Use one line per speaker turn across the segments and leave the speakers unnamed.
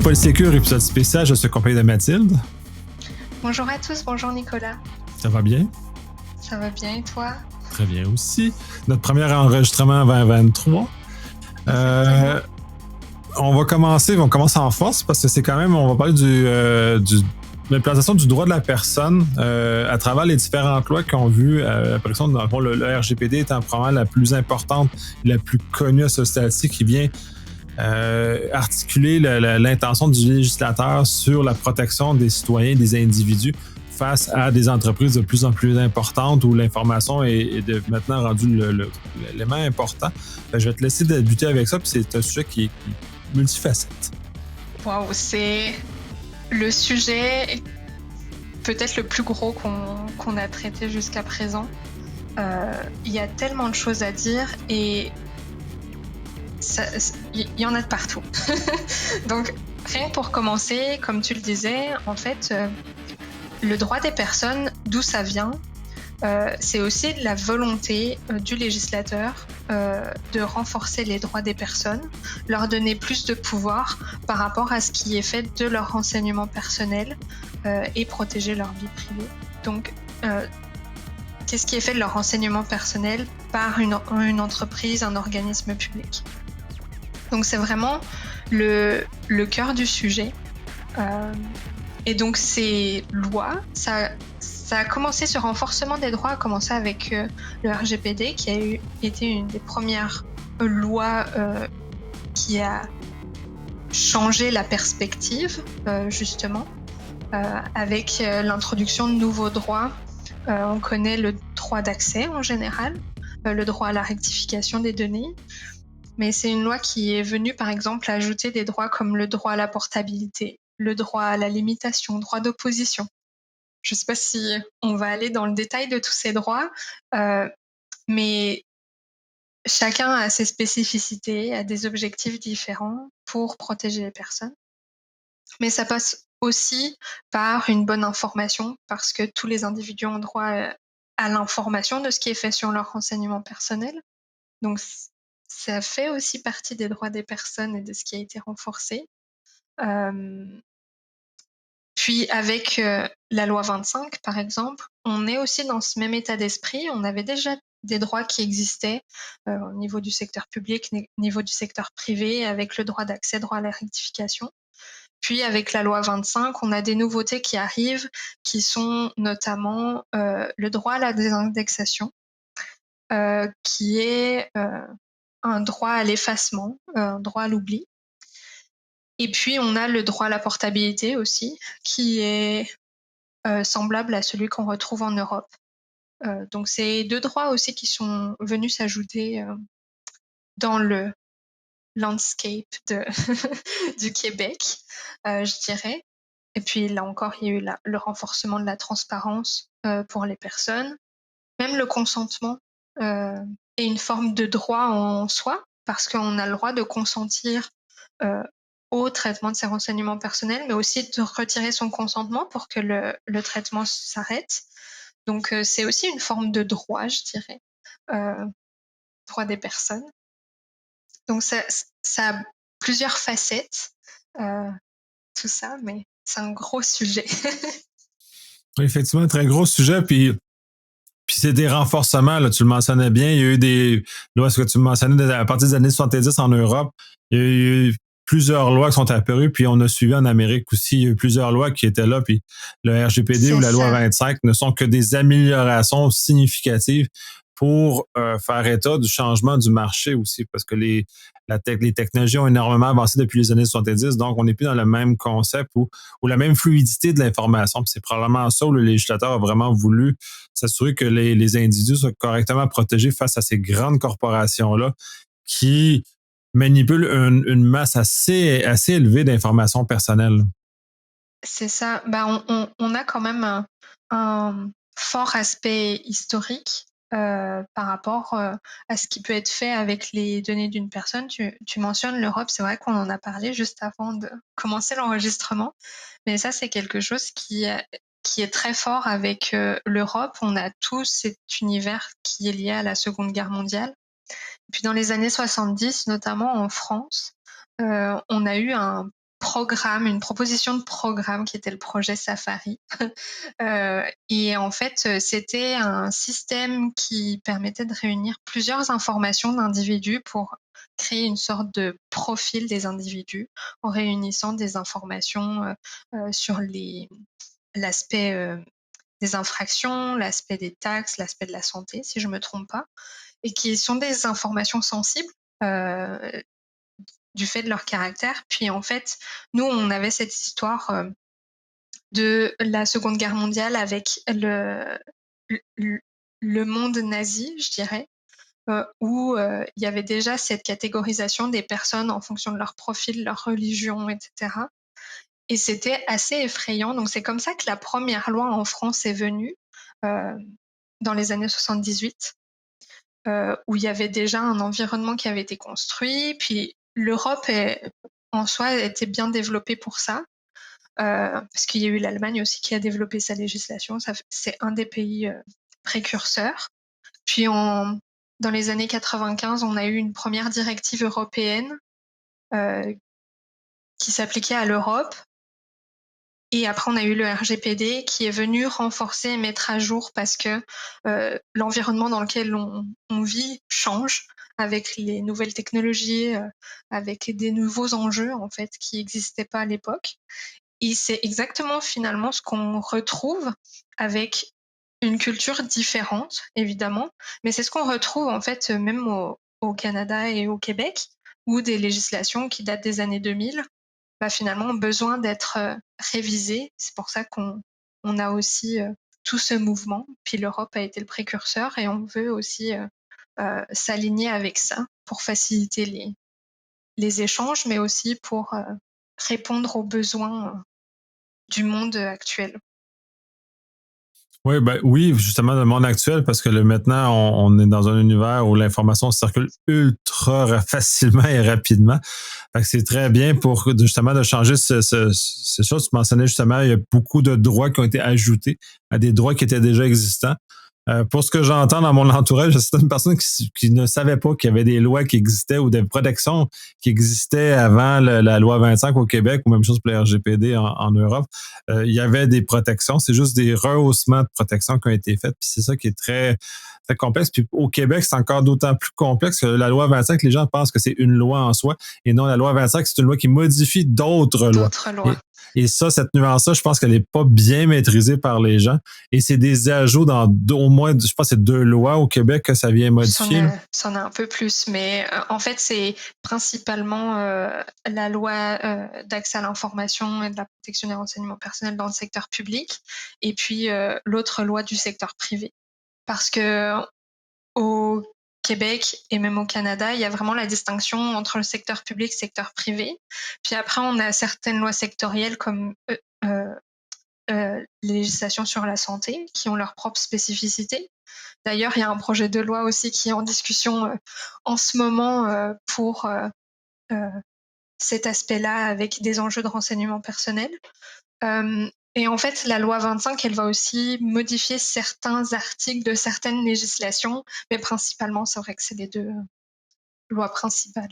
Polysécure, épisode spécial, je suis accompagné de Mathilde.
Bonjour à tous, bonjour Nicolas.
Ça va bien?
Ça va bien et toi?
Très bien aussi. Notre premier enregistrement 2023. On commence en force parce que c'est quand même, on va parler de l'implantation du droit de la personne à travers les différentes lois qu'on vu. Par exemple, dans le fond, le RGPD étant probablement la plus importante, la plus connue à ce stade-ci, qui vient articuler l'intention du législateur sur la protection des citoyens, des individus face à des entreprises de plus en plus importantes où l'information est maintenant rendue l'élément important. Je vais te laisser débuter avec ça, puis c'est un sujet qui est multifacette.
Wow, c'est le sujet peut-être le plus gros qu'on a traité jusqu'à présent. Il y a tellement de choses à dire et il y en a de partout. Donc, rien que pour commencer, comme tu le disais, en fait, le droit des personnes, d'où ça vient, c'est aussi la volonté du législateur de renforcer les droits des personnes, leur donner plus de pouvoir par rapport à ce qui est fait de leur renseignement personnel et protéger leur vie privée. Donc, qu'est-ce qui est fait de leur renseignement personnel par une entreprise, un organisme public? Donc c'est vraiment le cœur du sujet. Et donc ces lois, ça a commencé, ce renforcement des droits a commencé avec le RGPD, qui a été une des premières lois qui a changé la perspective, justement, avec l'introduction de nouveaux droits. On connaît le droit d'accès en général, le droit à la rectification des données. Mais c'est une loi qui est venue, par exemple, ajouter des droits comme le droit à la portabilité, le droit à la limitation, le droit d'opposition. Je ne sais pas si on va aller dans le détail de tous ces droits, mais chacun a ses spécificités, a des objectifs différents pour protéger les personnes. Mais ça passe aussi par une bonne information, parce que tous les individus ont droit à l'information de ce qui est fait sur leur renseignement personnel. Donc, ça fait aussi partie des droits des personnes et de ce qui a été renforcé. Puis avec la loi 25, par exemple, on est aussi dans ce même état d'esprit. On avait déjà des droits qui existaient au niveau du secteur public, au niveau du secteur privé, avec le droit d'accès, droit à la rectification. Puis avec la loi 25, on a des nouveautés qui arrivent, qui sont notamment le droit à la désindexation, qui est un droit à l'effacement, un droit à l'oubli. Et puis, on a le droit à la portabilité aussi, qui est semblable à celui qu'on retrouve en Europe. Donc, c'est deux droits aussi qui sont venus s'ajouter dans le landscape du Québec, je dirais. Et puis, là encore, il y a eu le renforcement de la transparence pour les personnes. Même le consentement est une forme de droit en soi, parce qu'on a le droit de consentir au traitement de ses renseignements personnels, mais aussi de retirer son consentement pour que le traitement s'arrête. Donc, c'est aussi une forme de droit, je dirais, droit des personnes. Donc, ça a plusieurs facettes, tout ça, mais c'est un gros sujet.
Oui, effectivement, un très gros sujet, puis c'est des renforcements, là, tu le mentionnais bien. Il y a eu des lois, ce que tu mentionnais, à partir des années 70 en Europe, il y a eu plusieurs lois qui sont apparues, puis on a suivi en Amérique aussi. Il y a eu plusieurs lois qui étaient là, puis le RGPD ou la loi 25 ne sont que des améliorations significatives pour faire état du changement du marché aussi, parce que les technologies ont énormément avancé depuis les années 70, donc on n'est plus dans le même concept ou la même fluidité de l'information. Puis c'est probablement ça où le législateur a vraiment voulu s'assurer que les individus soient correctement protégés face à ces grandes corporations-là qui manipulent une masse assez élevée d'informations personnelles.
C'est ça. Ben, on a quand même un fort aspect historique par rapport à ce qui peut être fait avec les données d'une personne. Tu mentionnes l'Europe, c'est vrai qu'on en a parlé juste avant de commencer l'enregistrement, mais ça, c'est quelque chose qui est très fort avec l'Europe. On a tout cet univers qui est lié à la Seconde Guerre mondiale. Puis dans les années 70, notamment en France, on a eu un programme, une proposition de programme qui était le projet Safari. Et en fait, c'était un système qui permettait de réunir plusieurs informations d'individus pour créer une sorte de profil des individus en réunissant des informations sur l'aspect des infractions, l'aspect des taxes, l'aspect de la santé, si je me trompe pas, et qui sont des informations sensibles du fait de leur caractère. Puis en fait, nous, on avait cette histoire de la Seconde Guerre mondiale avec le monde nazi, je dirais, où il y avait déjà cette catégorisation des personnes en fonction de leur profil, leur religion, etc. Et c'était assez effrayant. Donc c'est comme ça que la première loi en France est venue dans les années 78, où il y avait déjà un environnement qui avait été construit. Puis l'Europe en soi était bien développée pour ça. Parce qu'il y a eu l'Allemagne aussi qui a développé sa législation. C'est un des pays précurseurs. Puis dans les années 95, on a eu une première directive européenne qui s'appliquait à l'Europe. Et après, on a eu le RGPD qui est venu renforcer et mettre à jour parce que l'environnement dans lequel on vit change avec les nouvelles technologies, avec des nouveaux enjeux en fait qui n'existaient pas à l'époque. Et c'est exactement finalement ce qu'on retrouve avec une culture différente, évidemment, mais c'est ce qu'on retrouve en fait même au Canada et au Québec, où des législations qui datent des années 2000 finalement ont besoin d'être révisées. C'est pour ça qu'on a aussi tout ce mouvement. Puis l'Europe a été le précurseur et on veut aussi s'aligner avec ça pour faciliter les échanges, mais aussi pour répondre aux besoins du monde actuel.
Oui, ben oui, justement, dans le monde actuel, parce que maintenant, on est dans un univers où l'information circule ultra facilement et rapidement. Fait que c'est très bien pour justement de changer ces choses. Tu mentionnais justement, il y a beaucoup de droits qui ont été ajoutés à des droits qui étaient déjà existants. Pour ce que j'entends dans mon entourage, c'est certaines personnes qui ne savaient pas qu'il y avait des lois qui existaient ou des protections qui existaient avant la loi 25 au Québec ou même chose pour le RGPD en Europe. Il y avait des protections, c'est juste des rehaussements de protection qui ont été faits. Puis c'est ça qui est très, très complexe. Puis au Québec, c'est encore d'autant plus complexe que la loi 25, les gens pensent que c'est une loi en soi. Et non, la loi 25, c'est une loi qui modifie d'autres lois.
D'autres lois.
Et ça, cette nuance-là, je pense qu'elle n'est pas bien maîtrisée par les gens. Et c'est des ajouts dans au moins, je pense, c'est 2 lois au Québec que ça vient modifier.
C'en a un peu plus, mais en fait, c'est principalement la loi d'accès à l'information et de la protection des renseignements personnels dans le secteur public, et puis l'autre loi du secteur privé. Parce que au Québec et même au Canada, il y a vraiment la distinction entre le secteur public et le secteur privé. Puis après, on a certaines lois sectorielles comme les législations sur la santé qui ont leurs propres spécificités. D'ailleurs, il y a un projet de loi aussi qui est en discussion en ce moment pour cet aspect-là avec des enjeux de renseignement personnel. Et en fait, la loi 25, elle va aussi modifier certains articles de certaines législations, mais principalement, c'est vrai que c'est les 2 lois principales.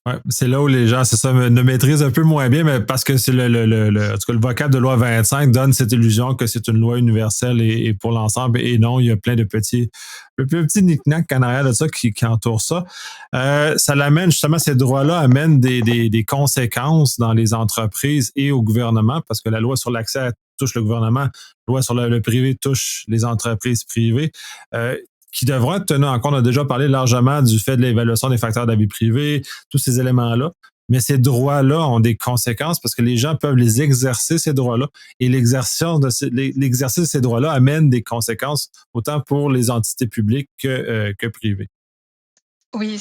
Ouais, c'est là où les gens, c'est ça, ne maîtrisent un peu moins bien, mais parce que c'est en tout cas, le vocable de loi 25 donne cette illusion que c'est une loi universelle et pour l'ensemble. Et non, il y a plein de petits knick-knacks en arrière de ça qui entourent ça. Ça l'amène, justement, ces droits-là amènent des conséquences dans les entreprises et au gouvernement, parce que la loi sur l'accès touche le gouvernement, la loi sur le privé touche les entreprises privées. Qui devront être tenus en compte. On a déjà parlé largement du fait de l'évaluation des facteurs de la vie privée, tous ces éléments-là. Mais ces droits-là ont des conséquences parce que les gens peuvent les exercer, ces droits-là. Et l'exercice de ces droits-là amène des conséquences autant pour les entités publiques que privées.
Oui,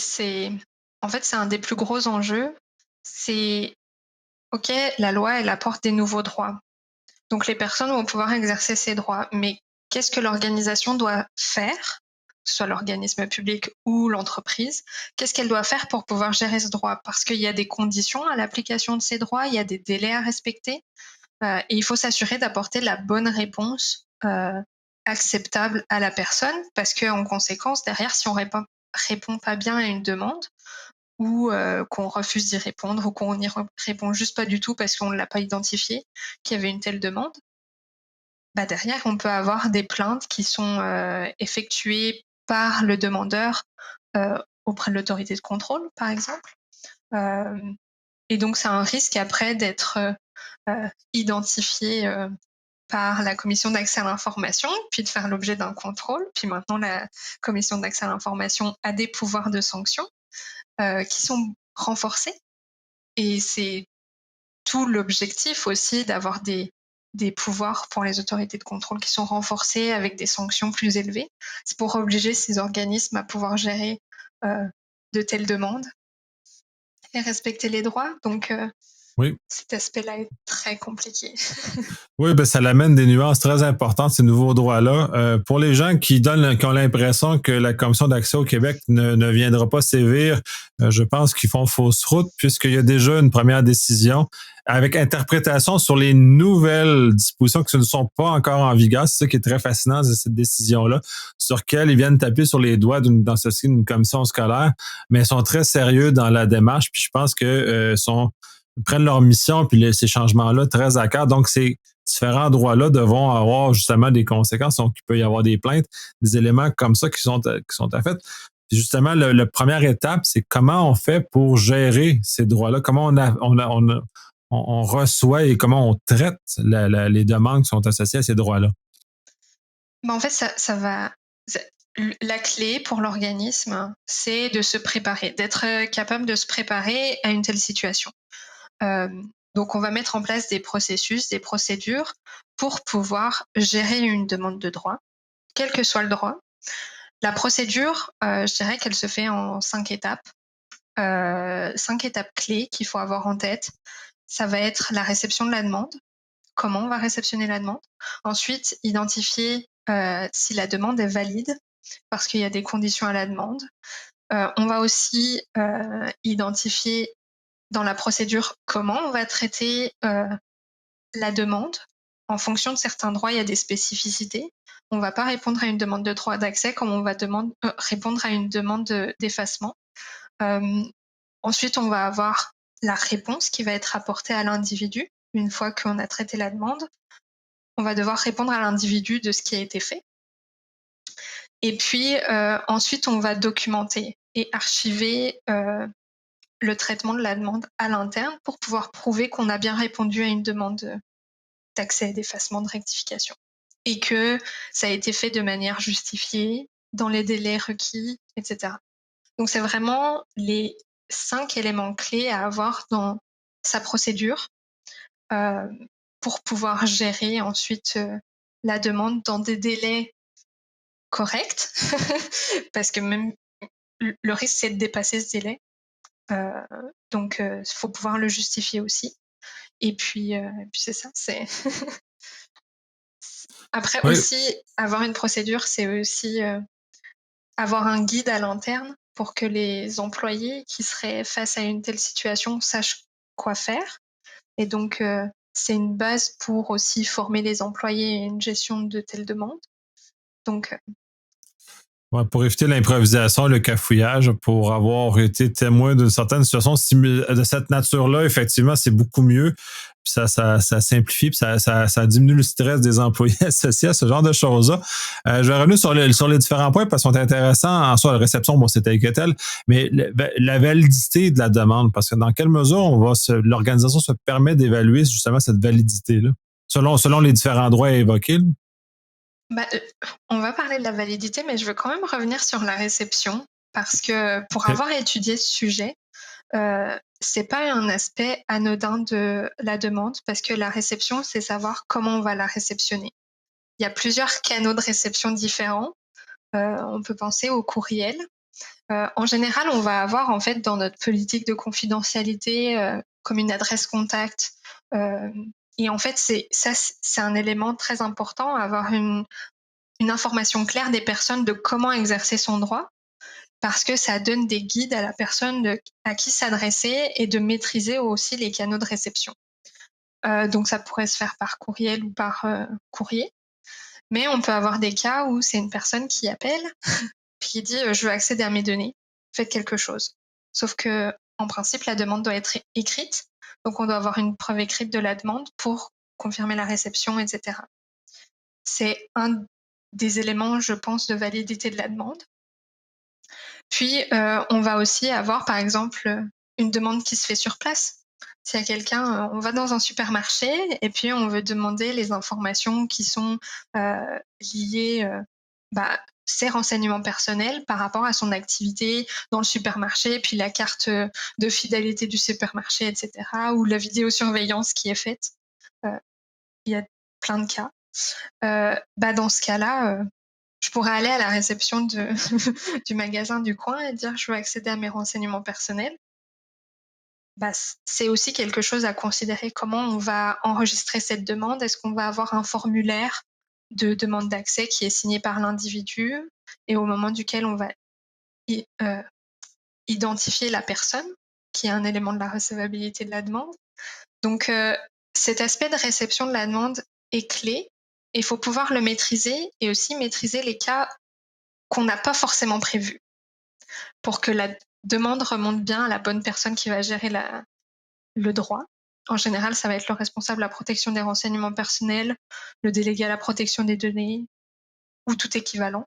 en fait, c'est un des plus gros enjeux. C'est, OK, la loi, elle apporte des nouveaux droits. Donc les personnes vont pouvoir exercer ces droits. Mais qu'est-ce que l'organisation doit faire, que ce soit l'organisme public ou l'entreprise, qu'est-ce qu'elle doit faire pour pouvoir gérer ce droit? Parce qu'il y a des conditions à l'application de ces droits, il y a des délais à respecter, et il faut s'assurer d'apporter la bonne réponse acceptable à la personne, parce qu'en conséquence, derrière, si on répond pas bien à une demande, ou qu'on refuse d'y répondre ou qu'on n'y répond juste pas du tout parce qu'on ne l'a pas identifié qu'il y avait une telle demande, bah derrière, on peut avoir des plaintes qui sont effectuées par le demandeur auprès de l'autorité de contrôle, par exemple. Et donc, c'est un risque après d'être identifié par la commission d'accès à l'information, puis de faire l'objet d'un contrôle. Puis maintenant, la commission d'accès à l'information a des pouvoirs de sanction qui sont renforcés. Et c'est tout l'objectif aussi d'avoir des pouvoirs pour les autorités de contrôle qui sont renforcés avec des sanctions plus élevées. C'est pour obliger ces organismes à pouvoir gérer de telles demandes et respecter les droits. Donc,
Oui.
cet aspect-là est très compliqué.
Oui, ben ça l'amène des nuances très importantes, ces nouveaux droits-là. Pour les gens qui ont l'impression que la Commission d'accès au Québec ne viendra pas sévir, je pense qu'ils font fausse route, puisqu'il y a déjà une première décision avec interprétation sur les nouvelles dispositions qui ne sont pas encore en vigueur. C'est ça qui est très fascinant de cette décision-là, sur laquelle ils viennent taper sur les doigts dans ceci d'une commission scolaire, mais ils sont très sérieux dans la démarche, puis je pense que prennent leur mission puis ces changements-là très à cœur. Donc, ces différents droits-là devront avoir justement des conséquences. Donc, il peut y avoir des plaintes, des éléments comme ça qui sont à fait. Puis justement, la première étape, c'est comment on fait pour gérer ces droits-là, comment on reçoit et comment on traite les demandes qui sont associées à ces droits-là.
En fait, ça va. La clé pour l'organisme, c'est de se préparer, d'être capable de se préparer à une telle situation. Donc, on va mettre en place des processus, des procédures pour pouvoir gérer une demande de droit, quel que soit le droit. La procédure, je dirais qu'elle se fait en 5 étapes. 5 étapes clés qu'il faut avoir en tête. Ça va être la réception de la demande. Comment on va réceptionner la demande. Ensuite, identifier si la demande est valide, parce qu'il y a des conditions à la demande. On va aussi identifier dans la procédure comment on va traiter la demande. En fonction de certains droits, il y a des spécificités. On ne va pas répondre à une demande de droit d'accès comme on va répondre à une demande d'effacement. Ensuite, on va avoir la réponse qui va être apportée à l'individu. Une fois qu'on a traité la demande, on va devoir répondre à l'individu de ce qui a été fait. Et puis, ensuite, on va documenter et archiver le traitement de la demande à l'interne pour pouvoir prouver qu'on a bien répondu à une demande d'accès, d'effacement, de rectification. Et que ça a été fait de manière justifiée, dans les délais requis, etc. Donc, c'est vraiment les 5 éléments clés à avoir dans sa procédure pour pouvoir gérer ensuite la demande dans des délais corrects, parce que même le risque, c'est de dépasser ce délai. Donc, il faut pouvoir le justifier aussi. Et puis c'est ça. Après
Oui,
aussi, avoir une procédure, c'est aussi avoir un guide à l'interne pour que les employés qui seraient face à une telle situation sachent quoi faire. Et donc, c'est une base pour aussi former les employés à une gestion de telles demandes. Donc,
ouais, pour éviter l'improvisation, le cafouillage, pour avoir été témoin d'une certaine situation de cette nature-là, effectivement, c'est beaucoup mieux. Puis ça simplifie, puis ça diminue le stress des employés associés à ce genre de choses-là. Je vais revenir sur les différents points parce qu'ils sont intéressants. En soi, la réception, bon, c'était que tel, mais la validité de la demande, parce que dans quelle mesure l'organisation se permet d'évaluer justement cette validité-là, selon les différents droits évoqués. Là.
bah, on va parler de la validité, mais je veux quand même revenir sur la réception parce que pour
OK.
avoir étudié ce sujet, c'est pas un aspect anodin de la demande parce que la réception, c'est savoir comment on va la réceptionner. Il y a plusieurs canaux de réception différents. On peut penser au courriel. En général, on va avoir en fait dans notre politique de confidentialité comme une adresse contact. Euh, et en fait, c'est un élément très important, avoir une information claire des personnes de comment exercer son droit, parce que ça donne des guides à la personne à qui s'adresser et de maîtriser aussi les canaux de réception. Donc ça pourrait se faire par courriel ou par courrier. Mais on peut avoir des cas où c'est une personne qui appelle puis qui dit je veux accéder à mes données, faites quelque chose. Sauf que, en principe, la demande doit être écrite. Donc, on doit avoir une preuve écrite de la demande pour confirmer la réception, etc. C'est un des éléments, je pense, de validité de la demande. Puis, on va aussi avoir, par exemple, une demande qui se fait sur place. S'il y a quelqu'un, on va dans un supermarché et puis on veut demander les informations qui sont liées, ses renseignements personnels par rapport à son activité dans le supermarché, puis la carte de fidélité du supermarché, etc., ou la vidéosurveillance qui est faite. Il y a plein de cas. Dans ce cas-là, je pourrais aller à la réception du magasin du coin et dire je veux accéder à mes renseignements personnels. C'est aussi quelque chose à considérer. Comment on va enregistrer cette demande? Est-ce qu'on va avoir un formulaire de demande d'accès qui est signé par l'individu et au moment duquel on va identifier la personne, qui est un élément de la recevabilité de la demande. Donc, cet aspect de réception de la demande est clé. Il faut pouvoir le maîtriser et aussi maîtriser les cas qu'on n'a pas forcément prévus pour que la demande remonte bien à la bonne personne qui va gérer le droit. En général, ça va être le responsable de la protection des renseignements personnels, le délégué à la protection des données ou tout équivalent.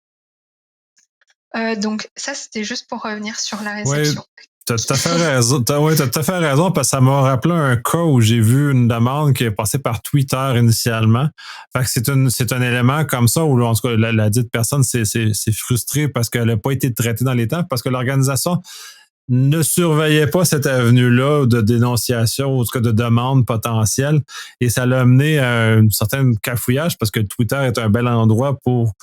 Donc ça, c'était juste pour revenir sur la réception.
Oui, t'as tout à fait raison. T'as tout à fait raison parce que ça m'a rappelé un cas où j'ai vu une demande qui est passée par Twitter initialement. Fait que c'est un élément comme ça où, en tout cas, la dite personne s'est frustrée parce qu'elle n'a pas été traitée dans les temps, parce que l'organisation ne surveillait pas cette avenue-là de dénonciation ou en tout cas de demande potentielle. Et ça l'a amené à un certain cafouillage parce que Twitter est un bel endroit pour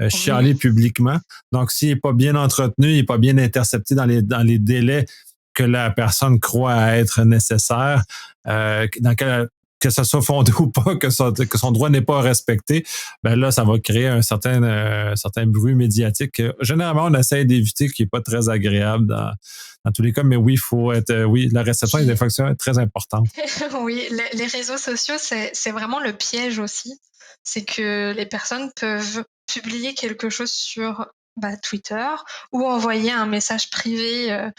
chialer publiquement. Donc, s'il n'est pas bien entretenu, il n'est pas bien intercepté dans les délais que la personne croit être nécessaire, que ça soit fondé ou pas, que son droit n'est pas respecté, ben là, ça va créer un certain bruit médiatique. Généralement, on essaie d'éviter, qui n'est pas très agréable dans tous les cas, mais oui, il faut être, la réception des fonctions est très importante.
Oui, les réseaux sociaux, c'est vraiment le piège aussi. C'est que les personnes peuvent publier quelque chose sur Twitter ou envoyer un message privé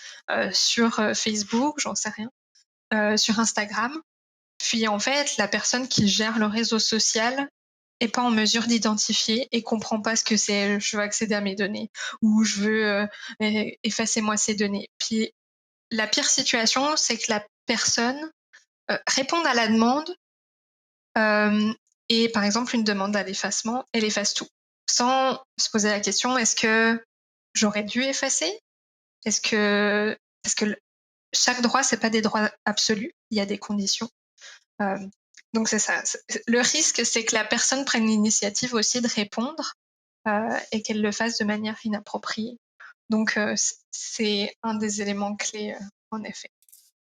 sur Facebook, j'en sais rien, sur Instagram. Puis en fait, la personne qui gère le réseau social est pas en mesure d'identifier et comprend pas ce que c'est. Je veux accéder à mes données ou je veux effacer moi ces données. Puis la pire situation, c'est que la personne réponde à la demande et par exemple une demande à l'effacement, elle efface tout sans se poser la question est-ce que j'aurais dû effacer? Est-ce que parce que chaque droit c'est pas des droits absolus, il y a des conditions. Donc c'est ça. Le risque, c'est que la personne prenne l'initiative aussi de répondre et qu'elle le fasse de manière inappropriée. Donc c'est un des éléments clés, en effet.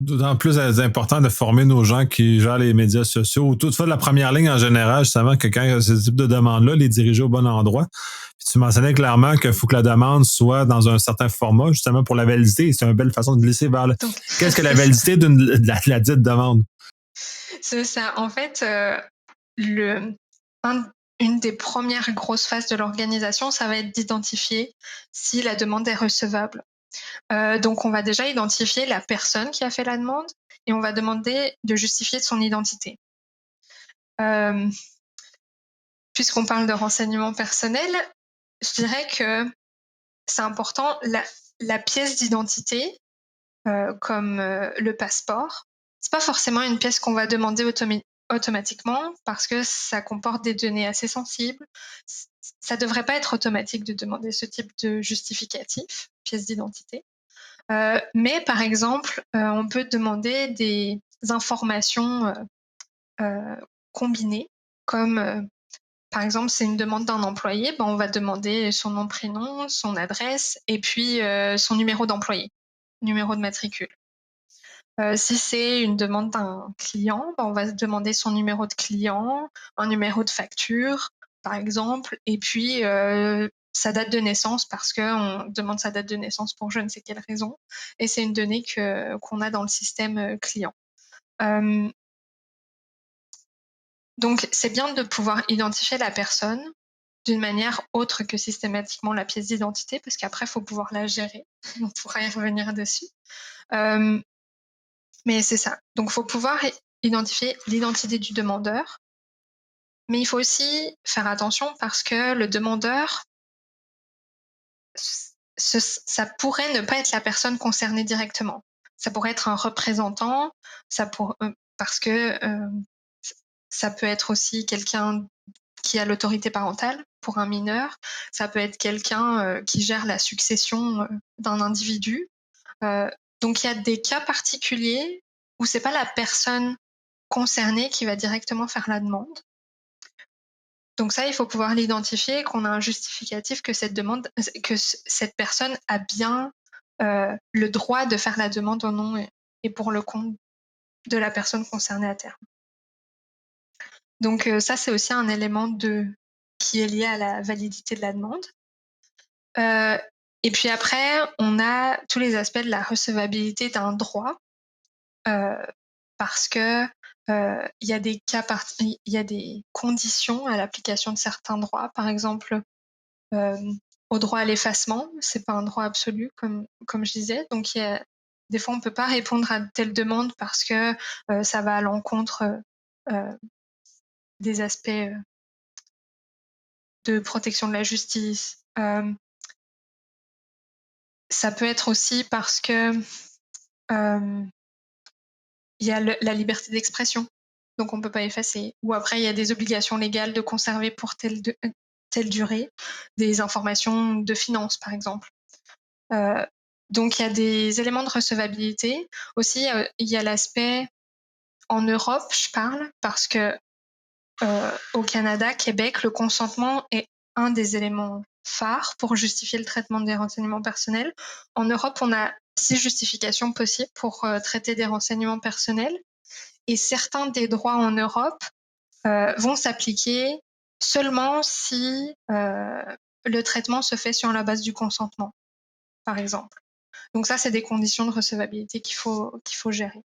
D'autant plus important de former nos gens qui gèrent les médias sociaux ou toutefois de la première ligne en général, justement, que quand il y a ce type de demande-là, les diriger au bon endroit. Puis tu mentionnais clairement qu'il faut que la demande soit dans un certain format, justement pour la validité. C'est une belle façon de glisser vers qu'est-ce que la validité de la dite demande?
C'est ça. En fait, une des premières grosses phases de l'organisation, ça va être d'identifier si la demande est recevable. Donc on va déjà identifier la personne qui a fait la demande et on va demander de justifier de son identité. Puisqu'on parle de renseignements personnels, je dirais que c'est important, la pièce d'identité, comme le passeport, c'est pas forcément une pièce qu'on va demander automatiquement parce que ça comporte des données assez sensibles. Ça devrait pas être automatique de demander ce type de justificatif, pièce d'identité. Mais par exemple, on peut demander des informations combinées, comme par exemple, c'est une demande d'un employé, on va demander son nom, prénom, son adresse et puis son numéro d'employé, numéro de matricule. Si c'est une demande d'un client, on va demander son numéro de client, un numéro de facture, par exemple, et puis sa date de naissance parce qu'on demande sa date de naissance pour je ne sais quelle raison. Et c'est une donnée qu'on a dans le système client. Donc, c'est bien de pouvoir identifier la personne d'une manière autre que systématiquement la pièce d'identité, parce qu'après, il faut pouvoir la gérer. On pourra y revenir dessus. Mais c'est ça. Donc, il faut pouvoir identifier l'identité du demandeur. Mais il faut aussi faire attention parce que le demandeur, ça pourrait ne pas être la personne concernée directement. Ça pourrait être un représentant, parce que ça peut être aussi quelqu'un qui a l'autorité parentale pour un mineur. Ça peut être quelqu'un qui gère la succession d'un individu. Donc il y a des cas particuliers où c'est pas la personne concernée qui va directement faire la demande. Donc ça, il faut pouvoir l'identifier, qu'on a un justificatif que cette personne a bien le droit de faire la demande au nom et pour le compte de la personne concernée à terme. Donc ça, c'est aussi un élément qui est lié à la validité de la demande. Et puis après, on a tous les aspects de la recevabilité d'un droit, parce que il y a des conditions à l'application de certains droits. Par exemple, au droit à l'effacement, c'est pas un droit absolu comme je disais. Donc des fois on peut pas répondre à telle demande parce que ça va à l'encontre des aspects de protection de la justice. Ça peut être aussi parce que il y a la liberté d'expression, donc on peut pas effacer. Ou après, il y a des obligations légales de conserver pour telle durée des informations de finances, par exemple. Donc il y a des éléments de recevabilité. Aussi, il y a l'aspect en Europe, je parle, parce que au Canada, Québec, le consentement est un des éléments phares pour justifier le traitement des renseignements personnels. En Europe, on a 6 justifications possibles pour traiter des renseignements personnels. Et certains des droits en Europe vont s'appliquer seulement si le traitement se fait sur la base du consentement, par exemple. Donc ça, c'est des conditions de recevabilité qu'il faut gérer.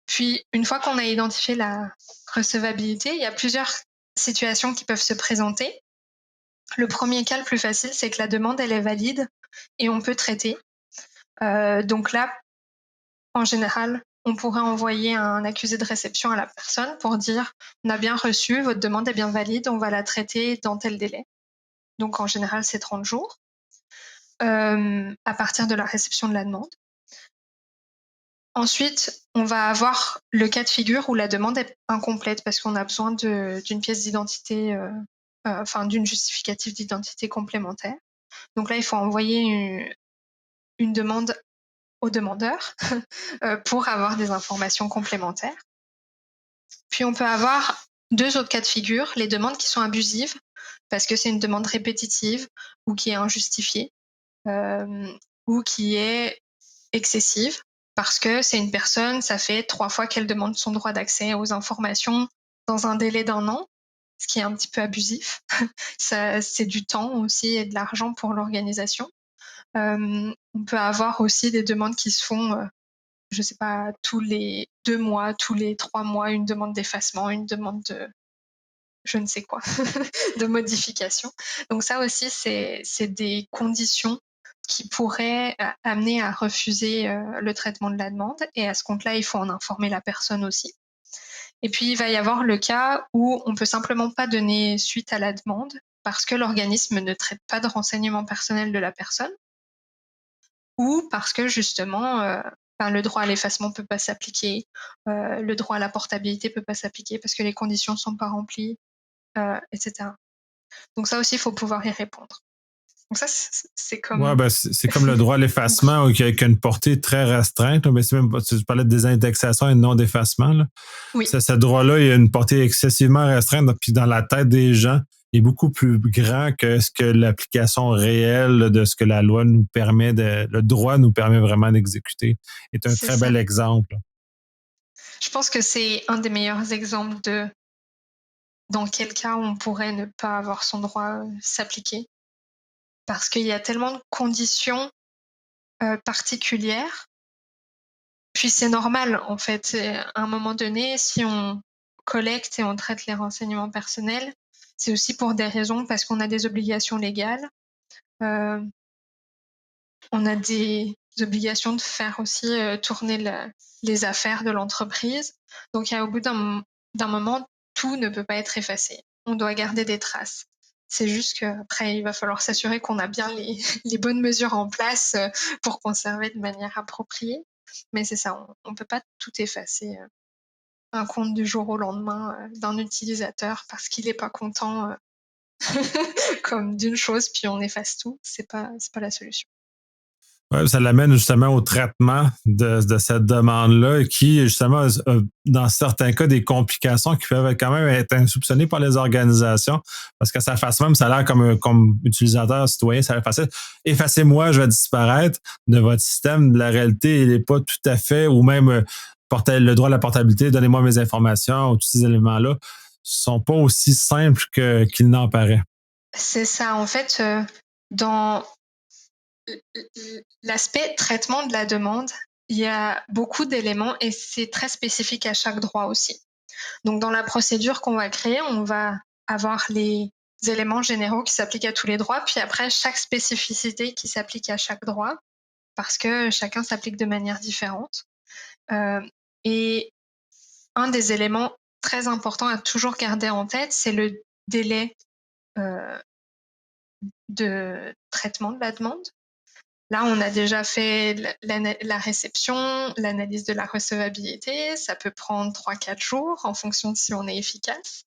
Puis, une fois qu'on a identifié la recevabilité, il y a plusieurs situations qui peuvent se présenter. Le premier cas, le plus facile, c'est que la demande, elle est valide et on peut traiter. Donc là, en général, on pourrait envoyer un accusé de réception à la personne pour dire « On a bien reçu, votre demande est bien valide, on va la traiter dans tel délai ». Donc en général, c'est 30 jours à partir de la réception de la demande. Ensuite, on va avoir le cas de figure où la demande est incomplète parce qu'on a besoin d'une pièce d'identité, d'une justificatif d'identité complémentaire. Donc là, il faut envoyer une demande au demandeur pour avoir des informations complémentaires. Puis on peut avoir 2 autres cas de figure, les demandes qui sont abusives parce que c'est une demande répétitive ou qui est injustifiée ou qui est excessive parce que c'est une personne, ça fait 3 fois qu'elle demande son droit d'accès aux informations dans un délai d'1 an, ce qui est un petit peu abusif. C'est du temps aussi et de l'argent pour l'organisation. On peut avoir aussi des demandes qui se font, je sais pas, tous les 2 mois, tous les 3 mois, une demande d'effacement, une demande de je ne sais quoi, de modification. Donc ça aussi, c'est des conditions qui pourraient amener à refuser le traitement de la demande. Et à ce compte-là, il faut en informer la personne aussi. Et puis, il va y avoir le cas où on peut simplement pas donner suite à la demande parce que l'organisme ne traite pas de renseignements personnels de la personne ou parce que justement, le droit à l'effacement peut pas s'appliquer, le droit à la portabilité peut pas s'appliquer parce que les conditions sont pas remplies, etc. Donc ça aussi, il faut pouvoir y répondre. Donc ça, c'est comme...
Ouais, ben c'est comme le droit à l'effacement qui a une portée très restreinte. Mais c'est même, tu parlais de désindexation et non d'effacement. Là.
Oui.
Ce droit-là, il a une portée excessivement restreinte. Puis dans la tête des gens, il est beaucoup plus grand que ce que l'application réelle de ce que la loi nous permet, le droit nous permet vraiment d'exécuter. C'est un très bel exemple.
Je pense que c'est un des meilleurs exemples de dans quel cas on pourrait ne pas avoir son droit s'appliquer. Parce qu'il y a tellement de conditions particulières. Puis c'est normal, en fait. À un moment donné, si on collecte et on traite les renseignements personnels, C'est aussi pour des raisons parce qu'on a des obligations légales. On a des obligations de faire aussi tourner les affaires de l'entreprise. Donc, au bout d'un moment, tout ne peut pas être effacé. On doit garder des traces. C'est juste qu'après, il va falloir s'assurer qu'on a bien les bonnes mesures en place pour conserver de manière appropriée. Mais c'est ça, on ne peut pas tout effacer. Un compte du jour au lendemain d'un utilisateur parce qu'il n'est pas content comme d'une chose, puis on efface tout. C'est pas la solution.
Ouais, ça l'amène justement au traitement de cette demande-là, qui, justement, dans certains cas, des complications qui peuvent quand même être insoupçonnées par les organisations, parce que ça fasse même, ça a l'air comme utilisateur, citoyen, ça a l'air facile. Effacez-moi, je vais disparaître de votre système. La réalité, il n'est pas tout à fait, ou même le droit à la portabilité, donnez-moi mes informations, ou tous ces éléments-là, sont pas aussi simples qu'il n'en paraît.
C'est ça, en fait, dans l'aspect traitement de la demande, il y a beaucoup d'éléments et c'est très spécifique à chaque droit aussi. Donc, dans la procédure qu'on va créer, on va avoir les éléments généraux qui s'appliquent à tous les droits, puis après, chaque spécificité qui s'applique à chaque droit, parce que chacun s'applique de manière différente. Et un des éléments très importants à toujours garder en tête, c'est le délai de traitement de la demande. Là, on a déjà fait la réception, l'analyse de la recevabilité. Ça peut prendre 3-4 jours en fonction de si on est efficace.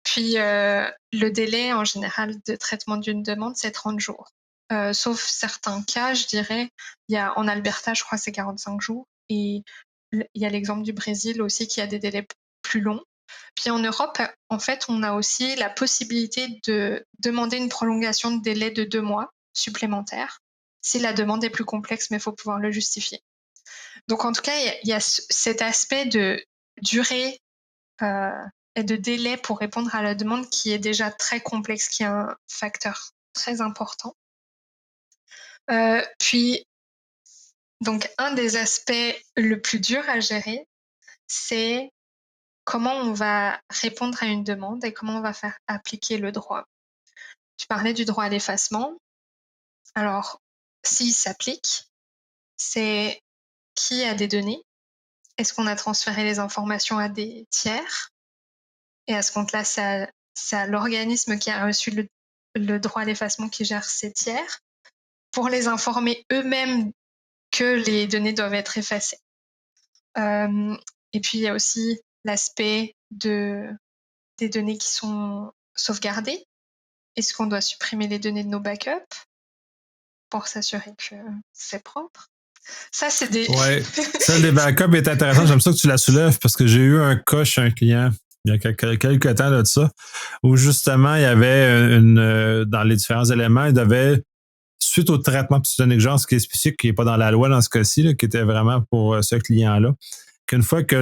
Puis, le délai en général de traitement d'une demande, c'est 30 jours. Sauf certains cas, je dirais, en Alberta, je crois que c'est 45 jours. Et il y a l'exemple du Brésil aussi qui a des délais plus longs. Puis en Europe, en fait, on a aussi la possibilité de demander une prolongation de délai de 2 mois supplémentaires si la demande est plus complexe, mais il faut pouvoir le justifier. Donc en tout cas, il y a cet aspect de durée et de délai pour répondre à la demande qui est déjà très complexe, qui est un facteur très important. Puis, donc un des aspects le plus dur à gérer, c'est comment on va répondre à une demande et comment on va faire appliquer le droit. Tu parlais du droit à l'effacement. Alors, s'il s'applique, c'est qui a des données? Est-ce qu'on a transféré les informations à des tiers? Et à ce compte-là, c'est l'organisme qui a reçu le droit à l'effacement qui gère ces tiers pour les informer eux-mêmes que les données doivent être effacées. Et puis, il y a aussi l'aspect des données qui sont sauvegardées. Est-ce qu'on doit supprimer les données de nos backups pour s'assurer que c'est propre? Ça, c'est des...
Ouais, celle des backups est intéressante. J'aime ça que tu la soulèves parce que j'ai eu un cas chez un client il y a quelques temps de ça, où justement, il y avait dans les différents éléments, il devait, suite au traitement, c'est une exigence qui est spécifique, qui n'est pas dans la loi dans ce cas-ci, là, qui était vraiment pour ce client-là, qu'une fois que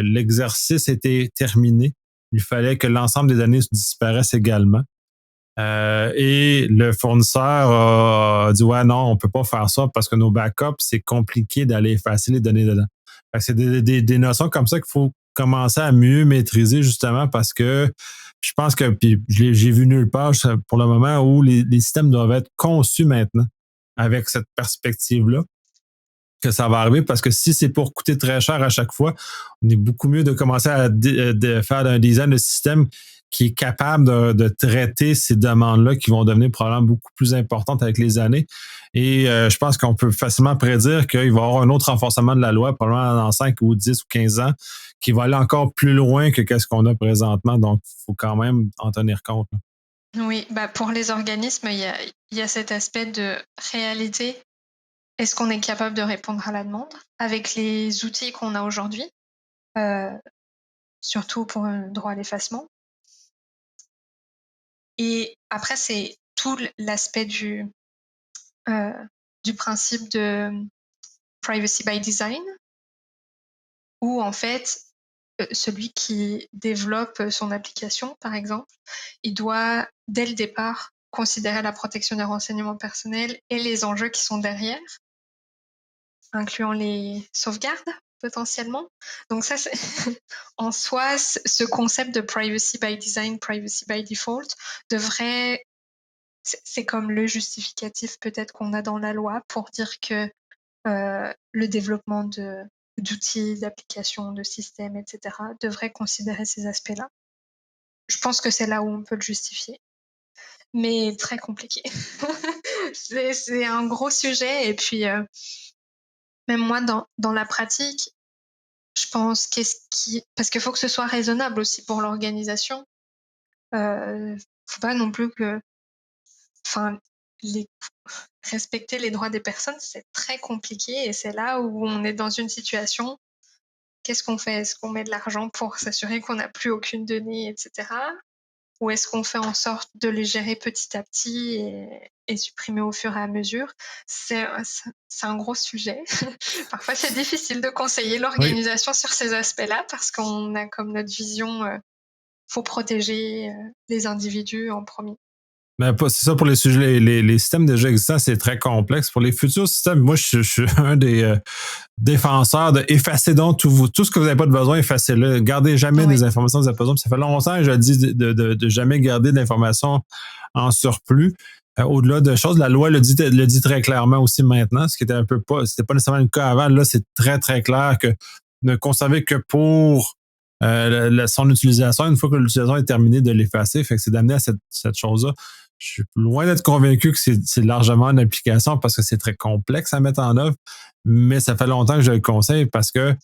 l'exercice était terminé, il fallait que l'ensemble des données disparaissent également. Et le fournisseur a dit ouais, non, on peut pas faire ça parce que nos backups, c'est compliqué d'aller effacer les données dedans. Fait que c'est des notions comme ça qu'il faut commencer à mieux maîtriser justement parce que je pense que puis j'ai vu nulle part pour le moment où les systèmes doivent être conçus maintenant avec cette perspective-là que ça va arriver parce que si c'est pour coûter très cher à chaque fois, on est beaucoup mieux de commencer à faire un design de système qui est capable de traiter ces demandes-là qui vont devenir probablement beaucoup plus importantes avec les années. Et je pense qu'on peut facilement prédire qu'il va y avoir un autre renforcement de la loi, probablement dans 5 ou 10 ou 15 ans, qui va aller encore plus loin que ce qu'on a présentement. Donc, il faut quand même en tenir compte.
Oui, pour les organismes, il y a cet aspect de réalité. Est-ce qu'on est capable de répondre à la demande avec les outils qu'on a aujourd'hui, surtout pour un droit à l'effacement? Et après, c'est tout l'aspect du principe de privacy by design, où en fait, celui qui développe son application, par exemple, il doit, dès le départ, considérer la protection des renseignements personnels et les enjeux qui sont derrière, incluant les sauvegardes. potentiellement. Donc ça, c'est en soi, ce concept de privacy by design, privacy by default devrait... C'est comme le justificatif peut-être qu'on a dans la loi pour dire que le développement d'outils, d'applications, de systèmes, etc., devrait considérer ces aspects-là. Je pense que c'est là où on peut le justifier, mais très compliqué. C'est un gros sujet, et puis même moi, dans la pratique, je pense parce qu'il faut que ce soit raisonnable aussi pour l'organisation. Faut pas non plus que, enfin, respecter les droits des personnes, c'est très compliqué, et c'est là où on est dans une situation. Qu'est-ce qu'on fait? Est-ce qu'on met de l'argent pour s'assurer qu'on n'a plus aucune donnée, etc. Ou est-ce qu'on fait en sorte de les gérer petit à petit et supprimer au fur et à mesure? C'est un gros sujet. Parfois, c'est difficile de conseiller
Oui.
l'organisation sur ces aspects-là parce qu'on a comme notre vision, faut protéger les individus en premier.
Mais c'est ça pour les sujets, les systèmes déjà existants, c'est très complexe. Pour les futurs systèmes, moi, je suis un des défenseurs de effacer donc tout ce que vous n'avez pas de besoin, effacez-le. Gardez jamais
Oui,
des informations que vous n'avez pas besoin. Ça fait longtemps que je dis de jamais garder d'informations en surplus. Au-delà de choses, la loi le dit très clairement aussi maintenant, ce qui était un peu pas, c'était pas nécessairement le cas avant. Là, c'est très, très clair que ne conserver que pour son utilisation, une fois que l'utilisation est terminée, de l'effacer. Fait que c'est d'amener à cette chose-là. Je suis loin d'être convaincu que c'est largement une application parce que c'est très complexe à mettre en œuvre, mais ça fait longtemps que je le conseille parce que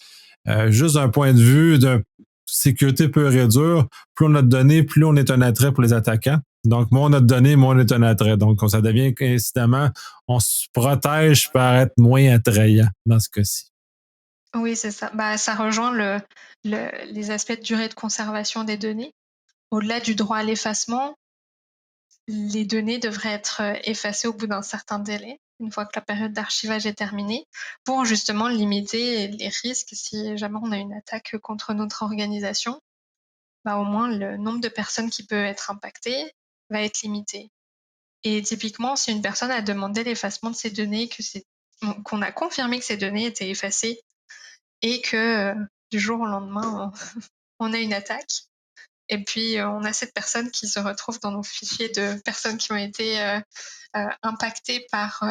juste d'un point de vue de sécurité pure et dure, plus on a de données, plus on est un attrait pour les attaquants. Donc, moins on a de données, moins on est un attrait. Donc, ça devient incidemment, on se protège par être moins attrayant dans ce cas-ci.
oui, c'est ça. Bah, ça rejoint les aspects de durée de conservation des données. Au-delà du droit à l'effacement, les données devraient être effacées au bout d'un certain délai, une fois que la période d'archivage est terminée, pour justement limiter les risques si jamais on a une attaque contre notre organisation. Bah, au moins, le nombre de personnes qui peut être impactées va être limité. Et typiquement, si une personne a demandé l'effacement de ses données, qu'on a confirmé que ces données étaient effacées et que du jour au lendemain, on a une attaque, et puis on a cette personne qui se retrouve dans nos fichiers de personnes qui ont été impactées par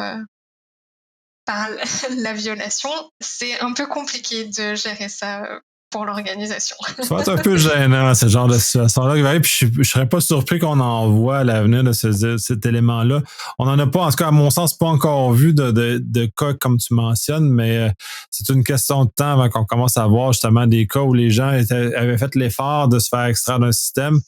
la violation, c'est un peu compliqué de gérer ça pour l'organisation.
Ça va être un peu gênant, ce genre de situation-là. Puis je serais pas surpris qu'on en voit à l'avenir de cet élément-là. On n'en a pas, en tout cas, à mon sens, pas encore vu de cas comme tu mentionnes, mais c'est une question de temps avant qu'on commence à voir justement des cas où les gens avaient fait l'effort de se faire extraire d'un système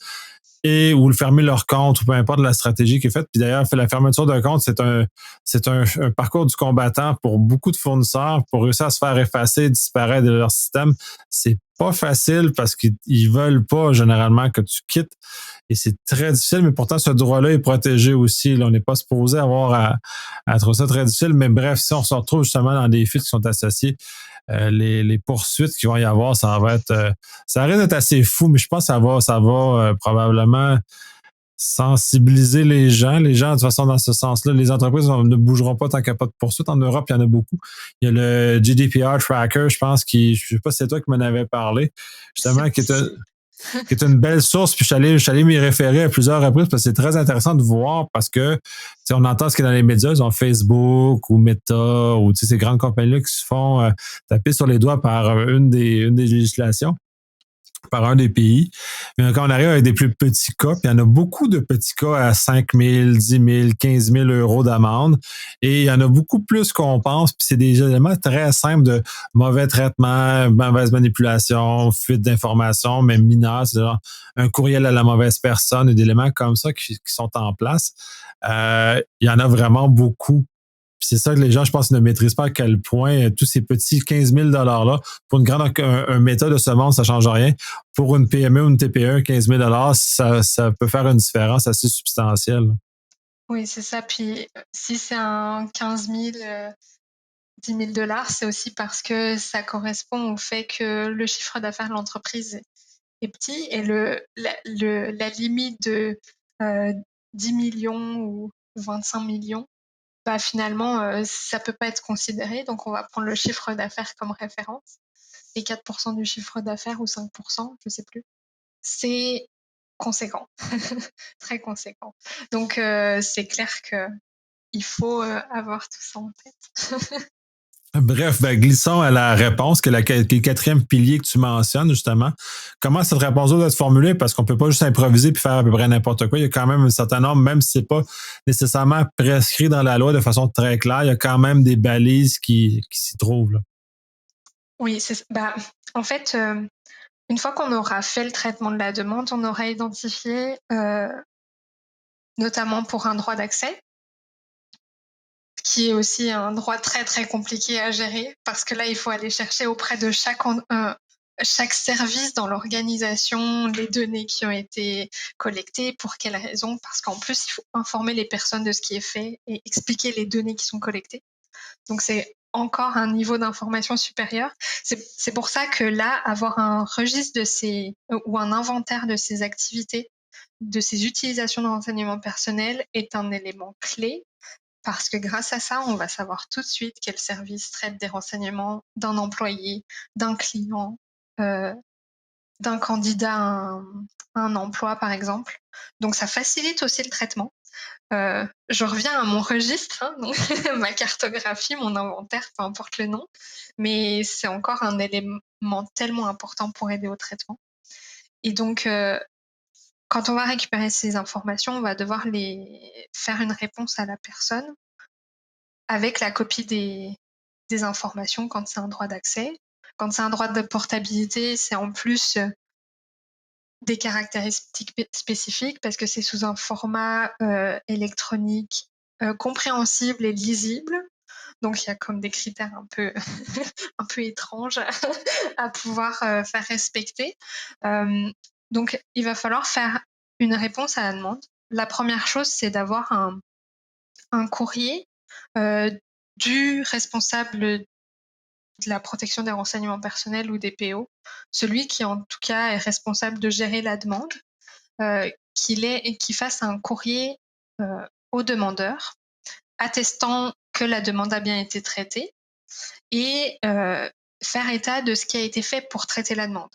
et ou le fermer leur compte, ou peu importe la stratégie qui est faite. Puis d'ailleurs, la fermeture d'un compte, c'est un parcours du combattant pour beaucoup de fournisseurs pour réussir à se faire effacer, disparaître de leur système. C'est pas facile parce qu'ils veulent pas généralement que tu quittes. Et c'est très difficile, mais pourtant, ce droit-là est protégé aussi. Là, on n'est pas supposé avoir à trouver ça très difficile. Mais bref, si on se retrouve justement dans des fuites qui sont associées, les poursuites qu'il va y avoir, ça risque d'être assez fou, mais je pense que ça va probablement sensibiliser les gens. Les gens, de toute façon, dans ce sens-là, les entreprises ne bougeront pas tant qu'il n'y a pas de poursuite. En Europe, il y en a beaucoup. Il y a le GDPR Tracker, je pense, je ne sais pas si c'est toi qui m'en avais parlé, justement,
C'est possible.
qui est une belle source. Puis je suis allé m'y référer à plusieurs reprises parce que c'est très intéressant de voir parce que on entend ce qui est dans les médias, genre Facebook ou Meta ou ces grandes compagnies-là qui se font taper sur les doigts par une des législations, par un des pays. Mais quand on arrive avec des plus petits cas, puis il y en a beaucoup de petits cas à 5 000, 10 000, 15 000 euros d'amende. Et il y en a beaucoup plus qu'on pense. Puis c'est des éléments très simples de mauvais traitement, mauvaise manipulation, fuite d'informations, même mineurs. C'est genre un courriel à la mauvaise personne et des éléments comme ça qui sont en place. Il y en a vraiment beaucoup. Puis c'est ça que les gens, je pense, ne maîtrisent pas à quel point tous ces petits 15 000 $-là, pour un méta de semence, ça ne change rien. Pour une PME ou une TPE, 15 000 ça peut faire une différence assez substantielle.
Oui, c'est ça. Puis si c'est un 15 000, 10 000 dollars, c'est aussi parce que ça correspond au fait que le chiffre d'affaires de l'entreprise est petit, et la limite de euh, 10 millions ou 25 millions, bah finalement, ça peut pas être considéré. Donc, on va prendre le chiffre d'affaires comme référence. c'est 4% du chiffre d'affaires ou 5%, je sais plus. C'est conséquent, très conséquent. Donc c'est clair que il faut avoir tout ça en tête.
Bref, ben, glissons à la réponse, qui est le quatrième pilier que tu mentionnes, justement. Comment cette réponse-là doit être formulée? Parce qu'on peut pas juste improviser puis faire à peu près n'importe quoi. Il y a quand même un certain nombre, même si c'est pas nécessairement prescrit dans la loi de façon très claire, il y a quand même des balises qui s'y trouvent, là.
Oui, bah, en fait, une fois qu'on aura fait le traitement de la demande, on aura identifié, notamment pour un droit d'accès, qui est aussi un droit très très compliqué à gérer, parce que là, il faut aller chercher auprès de chaque service dans l'organisation les données qui ont été collectées, pour quelles raisons, parce qu'en plus, il faut informer les personnes de ce qui est fait et expliquer les données qui sont collectées. Donc c'est encore un niveau d'information supérieur. C'est pour ça que là, avoir un registre ou un inventaire de ces activités, de ces utilisations de renseignements personnels est un élément clé, parce que grâce à ça, on va savoir tout de suite quel service traite des renseignements d'un employé, d'un client, euh, d'un candidat à un emploi, par exemple. Donc ça facilite aussi le traitement. Je reviens à mon registre, hein, donc ma cartographie, mon inventaire, peu importe le nom, mais c'est encore un élément tellement important pour aider au traitement. Et donc, quand on va récupérer ces informations, on va devoir faire une réponse à la personne avec la copie des informations quand c'est un droit d'accès. Quand c'est un droit de portabilité, c'est en plus des caractéristiques spécifiques, parce que c'est sous un format électronique compréhensible et lisible. Donc il y a comme des critères un peu un peu étranges à pouvoir faire respecter. Donc il va falloir faire une réponse à la demande. La première chose, c'est d'avoir un courrier du responsable de la protection des renseignements personnels ou des PO, celui qui en tout cas est responsable de gérer la demande, qu'il fasse un courrier au demandeur attestant que la demande a bien été traitée, et faire état de ce qui a été fait pour traiter la demande.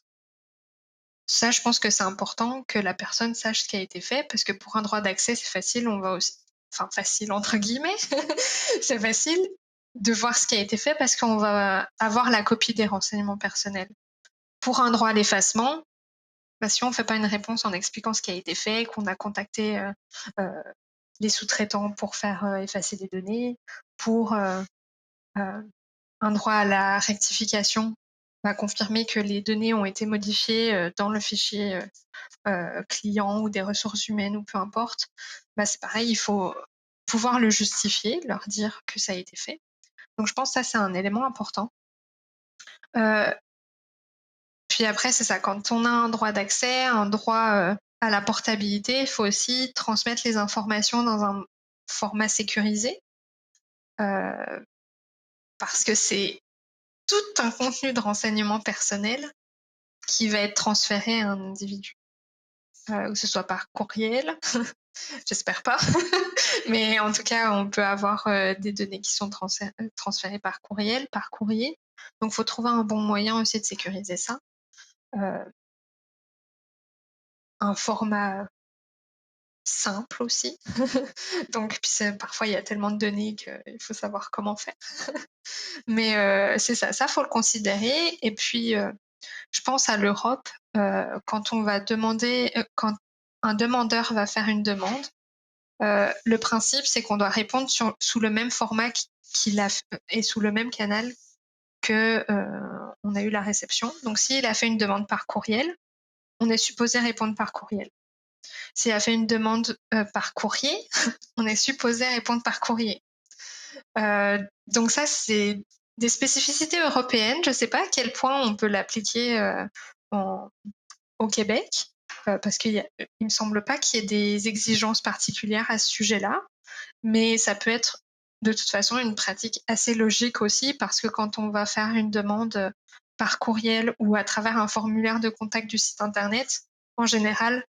Ça, je pense que c'est important que la personne sache ce qui a été fait, parce que pour un droit d'accès, c'est facile, on va aussi, enfin facile entre guillemets, c'est facile de voir ce qui a été fait parce qu'on va avoir la copie des renseignements personnels. Pour un droit à l'effacement, bah, si on ne fait pas une réponse en expliquant ce qui a été fait, qu'on a contacté les sous-traitants pour faire effacer les données, pour un droit à la rectification, va confirmer que les données ont été modifiées dans le fichier client ou des ressources humaines ou peu importe, bah, c'est pareil, il faut pouvoir le justifier, leur dire que ça a été fait. Donc je pense que ça, c'est un élément important. Puis après, c'est ça, quand on a un droit d'accès, un droit à la portabilité, il faut aussi transmettre les informations dans un format sécurisé, parce que c'est tout un contenu de renseignement personnel qui va être transféré à un individu, que ce soit par courriel, j'espère pas, mais en tout cas, on peut avoir des données qui sont transférées par courriel, par courrier. Donc, il faut trouver un bon moyen aussi de sécuriser ça. Un format simple aussi. Donc, puis parfois, il y a tellement de données qu'il faut savoir comment faire. Mais c'est ça, faut le considérer. Et puis, je pense à l'Europe, quand on va demander, quand un demandeur va faire une demande, le principe, c'est qu'on doit répondre sous le même format qu'il a et sous le même canal que on a eu la réception. Donc, s'il a fait une demande par courriel, on est supposé répondre par courriel. S'il a fait une demande par courrier, on est supposé répondre par courrier. Donc ça, c'est des spécificités européennes. Je ne sais pas à quel point on peut l'appliquer au Québec, parce qu'il me semble pas qu'il y ait des exigences particulières à ce sujet-là, mais ça peut être de toute façon une pratique assez logique aussi, parce que quand on va faire une demande par courriel ou à travers un formulaire de contact du site internet, en général,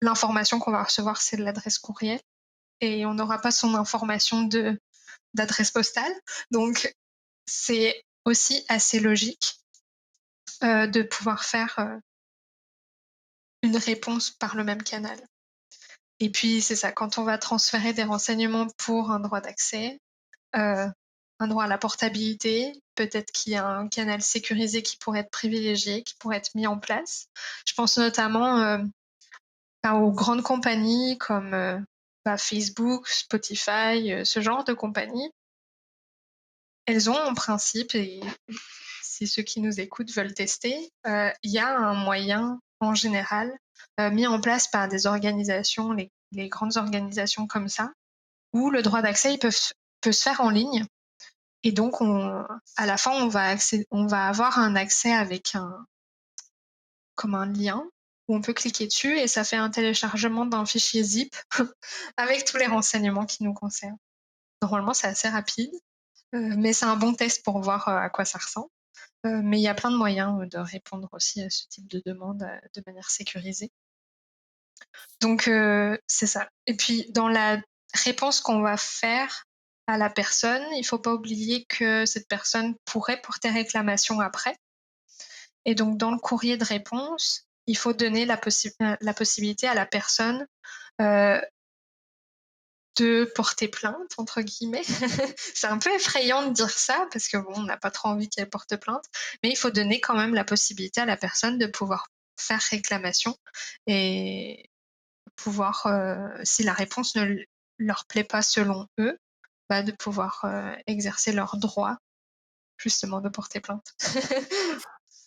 l'information qu'on va recevoir, c'est de l'adresse courriel, et on n'aura pas son information d'adresse postale. Donc, c'est aussi assez logique. de pouvoir faire une réponse par le même canal. Et puis, c'est ça, quand on va transférer des renseignements pour un droit d'accès, un droit à la portabilité, peut-être qu'il y a un canal sécurisé qui pourrait être privilégié, qui pourrait être mis en place. Je pense notamment aux grandes compagnies comme Facebook, Spotify, ce genre de compagnies. Elles ont en principe, et si ceux qui nous écoutent veulent tester, il y a un moyen en général mis en place par des organisations, les grandes organisations comme ça, où le droit d'accès peut se faire en ligne. Et donc, à la fin, on va avoir un accès avec comme un lien où on peut cliquer dessus et ça fait un téléchargement d'un fichier zip avec tous les renseignements qui nous concernent. Normalement, c'est assez rapide, mais c'est un bon test pour voir à quoi ça ressemble. Mais il y a plein de moyens de répondre aussi à ce type de demande de manière sécurisée. Donc, c'est ça. Et puis, dans la réponse qu'on va faire à la personne, il ne faut pas oublier que cette personne pourrait porter réclamation après. Et donc, dans le courrier de réponse, il faut donner la possibilité à la personne de porter plainte, entre guillemets. C'est un peu effrayant de dire ça, parce que bon, on n'a pas trop envie qu'elle porte plainte, mais il faut donner quand même la possibilité à la personne de pouvoir faire réclamation et pouvoir, si la réponse ne leur plaît pas selon eux, bah, de pouvoir exercer leur droit justement de porter plainte.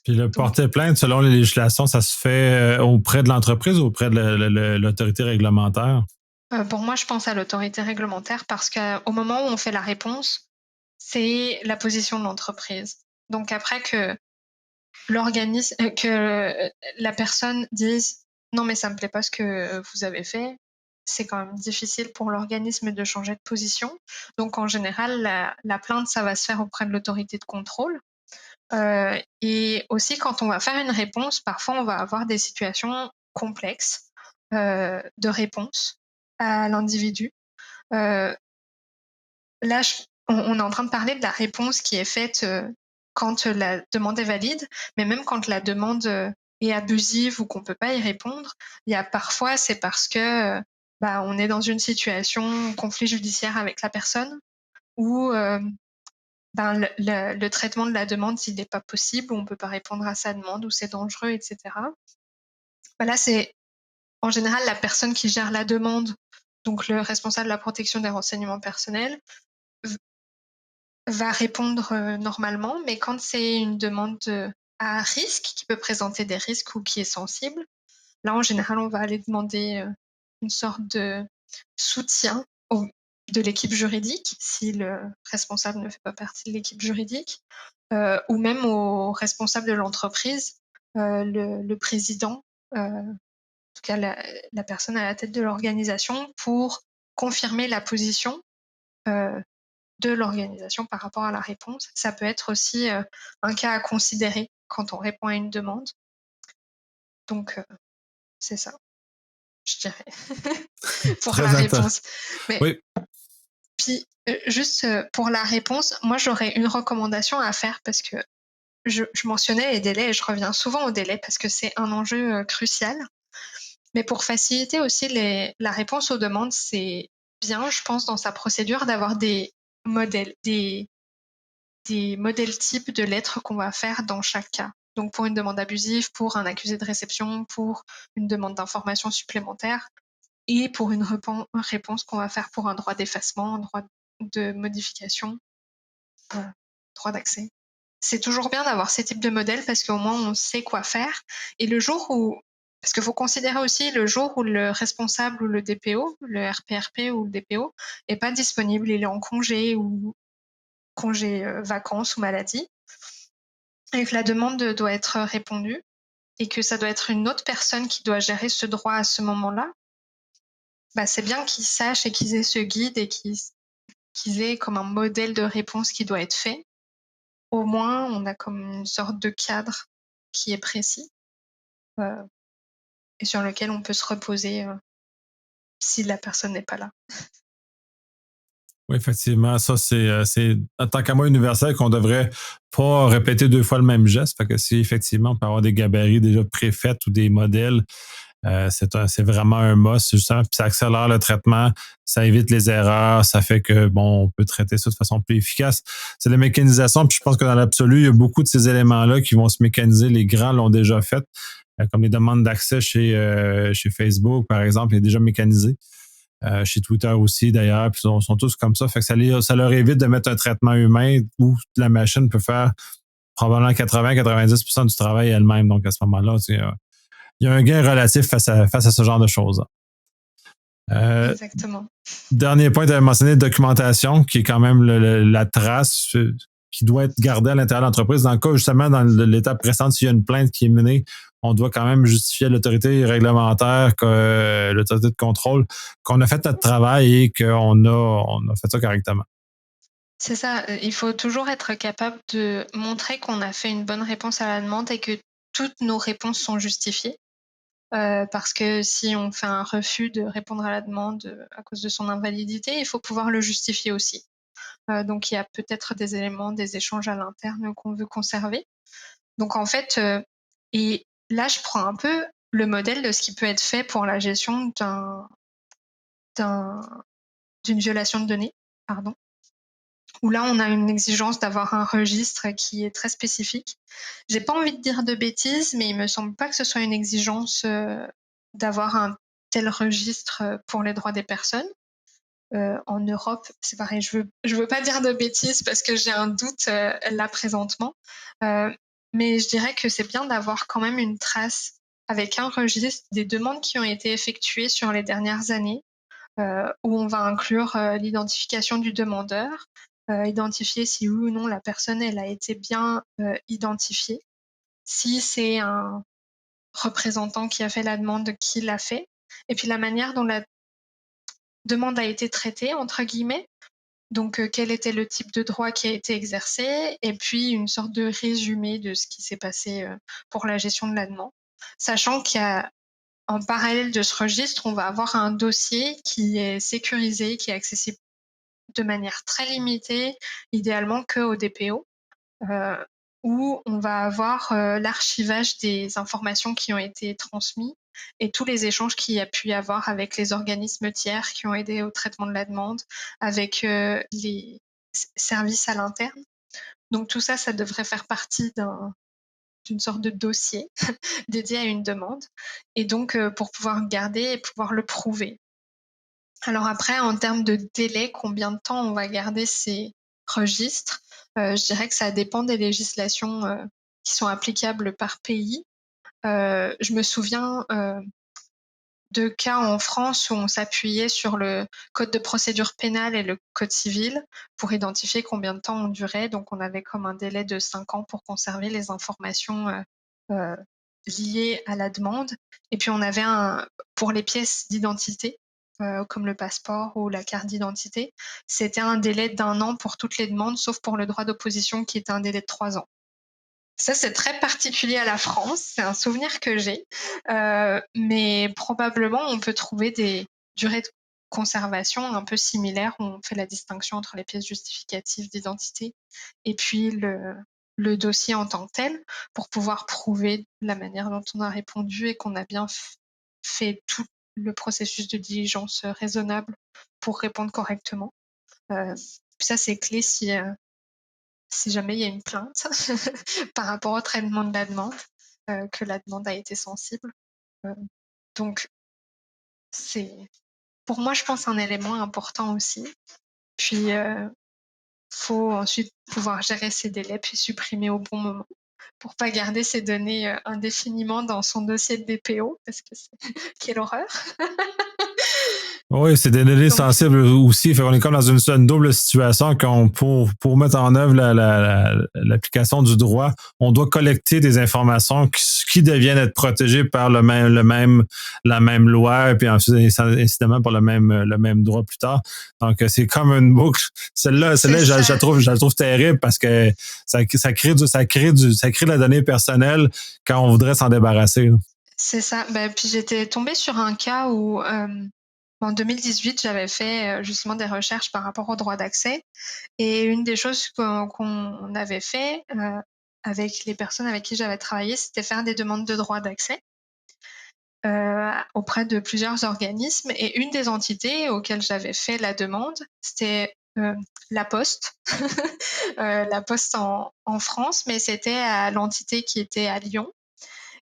Puis le
Donc,
porter plainte, selon les législations, ça se fait auprès de l'entreprise ou auprès de l'autorité réglementaire?
pour moi, je pense à l'autorité réglementaire parce qu'au moment où on fait la réponse, c'est la position de l'entreprise. Donc après que la personne dise non mais ça me plaît pas ce que vous avez fait, c'est quand même difficile pour l'organisme de changer de position. Donc en général, la plainte, ça va se faire auprès de l'autorité de contrôle. Et aussi quand on va faire une réponse, parfois on va avoir des situations complexes de réponse à l'individu. Euh, Là, on est en train de parler de la réponse qui est faite quand la demande est valide, mais même quand la demande est abusive ou qu'on peut pas y répondre, il y a parfois, c'est parce que on est dans une situation conflit judiciaire avec la personne ou le traitement de la demande, s'il n'est pas possible, ou on peut pas répondre à sa demande, ou c'est dangereux, etc. Là, c'est en général la personne qui gère la demande, donc le responsable de la protection des renseignements personnels, va répondre normalement, mais quand c'est une demande à risque, qui peut présenter des risques ou qui est sensible, là, en général, on va aller demander une sorte de soutien de l'équipe juridique, si le responsable ne fait pas partie de l'équipe juridique, ou même au responsable de l'entreprise, le président, en tout cas la personne à la tête de l'organisation, pour confirmer la position de l'organisation par rapport à la réponse. Ça peut être aussi un cas à considérer quand on répond à une demande. Donc, c'est ça, je dirais, pour la
Très intéressant.
réponse. Mais
Oui.
puis, juste pour la réponse, moi, j'aurais une recommandation à faire parce que je mentionnais les délais et je reviens souvent aux délais parce que c'est un enjeu crucial. Mais pour faciliter aussi la réponse aux demandes, c'est bien, je pense, dans sa procédure d'avoir des modèles, des modèles types de lettres qu'on va faire dans chaque cas. Donc pour une demande abusive, pour un accusé de réception, pour une demande d'information supplémentaire et pour une réponse qu'on va faire pour un droit d'effacement, un droit de modification, droit d'accès. C'est toujours bien d'avoir ces types de modèles parce qu'au moins on sait quoi faire. Et le jour où, parce qu'il faut considérer aussi le jour où le responsable ou le DPO, le RPRP ou le DPO, est pas disponible, il est en congé ou congé vacances ou maladie, et que la demande doit être répondue et que ça doit être une autre personne qui doit gérer ce droit à ce moment-là, c'est bien qu'ils sachent et qu'ils aient ce guide et qu'ils aient comme un modèle de réponse qui doit être fait. Au moins, on a comme une sorte de cadre qui est précis euh, et sur lequel on peut se reposer si la personne n'est pas là.
Oui, effectivement, ça, c'est en tant qu'à moi universel qu'on devrait pas répéter deux fois le même geste. Fait que si effectivement on peut avoir des gabarits déjà préfaits ou des modèles, c'est vraiment un must, justement, puis ça accélère le traitement, ça évite les erreurs, ça fait que, bon, on peut traiter ça de façon plus efficace. C'est la mécanisation, puis je pense que dans l'absolu, il y a beaucoup de ces éléments-là qui vont se mécaniser. Les grands l'ont déjà fait, comme les demandes d'accès chez Facebook, par exemple, est déjà mécanisé. Chez Twitter aussi, d'ailleurs, puis ils sont tous comme ça. Fait que ça leur évite de mettre un traitement humain où la machine peut faire probablement 80-90% du travail elle-même. Donc, à ce moment-là, il y a un gain relatif face à ce genre de choses.
Exactement.
Dernier point, tu avais mentionné documentation, qui est quand même la trace qui doit être gardée à l'intérieur de l'entreprise. Dans le cas, justement, dans l'étape précédente, s'il y a une plainte qui est menée, on doit quand même justifier à l'autorité réglementaire, l'autorité de contrôle, qu'on a fait notre travail et qu'on a fait ça correctement.
C'est ça, il faut toujours être capable de montrer qu'on a fait une bonne réponse à la demande et que toutes nos réponses sont justifiées. Parce que si on fait un refus de répondre à la demande à cause de son invalidité, il faut pouvoir le justifier aussi. Donc il y a peut-être des éléments, des échanges à l'interne qu'on veut conserver. Donc en fait, et là je prends un peu le modèle de ce qui peut être fait pour la gestion d'une violation de données, pardon. Où là on a une exigence d'avoir un registre qui est très spécifique. J'ai pas envie de dire de bêtises, mais il me semble pas que ce soit une exigence d'avoir un tel registre pour les droits des personnes. En Europe, c'est pareil, je veux pas dire de bêtises parce que j'ai un doute là présentement, mais je dirais que c'est bien d'avoir quand même une trace avec un registre des demandes qui ont été effectuées sur les dernières années, où on va inclure l'identification du demandeur, identifier si oui ou non la personne elle a été bien identifiée, si c'est un représentant qui a fait la demande, qui l'a fait, et puis la manière dont la demande a été traitée, entre guillemets. Donc, quel était le type de droit qui a été exercé, et puis une sorte de résumé de ce qui s'est passé pour la gestion de la demande. Sachant qu'il y a, en parallèle de ce registre, on va avoir un dossier qui est sécurisé, qui est accessible de manière très limitée, idéalement qu'au DPO, euh, où on va avoir l'archivage des informations qui ont été transmises et tous les échanges qu'il y a pu y avoir avec les organismes tiers qui ont aidé au traitement de la demande, avec les services à l'interne. Donc tout ça, ça devrait faire partie d'une sorte de dossier dédié à une demande, et donc pour pouvoir garder et pouvoir le prouver. Alors après, en termes de délai, combien de temps on va garder ces registres? Je dirais que ça dépend des législations qui sont applicables par pays. Je me souviens de cas en France où on s'appuyait sur le code de procédure pénale et le code civil pour identifier combien de temps on durait. Donc on avait comme un délai de 5 ans pour conserver les informations euh, liées à la demande. Et puis on avait pour les pièces d'identité, comme le passeport ou la carte d'identité, c'était un délai d'1 an pour toutes les demandes, sauf pour le droit d'opposition qui était un délai de 3 ans. Ça, c'est très particulier à la France. C'est un souvenir que j'ai. Mais probablement, on peut trouver des durées de conservation un peu similaires où on fait la distinction entre les pièces justificatives d'identité et puis le dossier en tant que tel pour pouvoir prouver la manière dont on a répondu et qu'on a bien fait tout le processus de diligence raisonnable pour répondre correctement. Ça, c'est clé si jamais il y a une plainte par rapport au traitement de la demande, que la demande a été sensible. Donc, c'est pour moi, je pense, un élément important aussi. Puis, faut ensuite pouvoir gérer ces délais puis supprimer au bon moment pour pas garder ces données indéfiniment dans son dossier de DPO parce que quelle horreur.
Oui, c'est des données
Donc,
sensibles aussi. Fait qu'on est comme dans une double situation pour mettre en œuvre l'application du droit, on doit collecter des informations qui deviennent être protégées par la même loi, et puis ensuite, incidemment, par le même droit plus tard. Donc, c'est comme une boucle. Celle-là, je la trouve terrible parce que ça crée de la donnée personnelle quand on voudrait s'en débarrasser.
C'est ça. Bah, puis j'étais tombée sur un cas où En 2018, j'avais fait justement des recherches par rapport au droit d'accès. Et une des choses qu'on avait fait avec les personnes avec qui j'avais travaillé, c'était faire des demandes de droit d'accès auprès de plusieurs organismes. Et une des entités auxquelles j'avais fait la demande, c'était la Poste. La Poste en France, mais c'était à l'entité qui était à Lyon.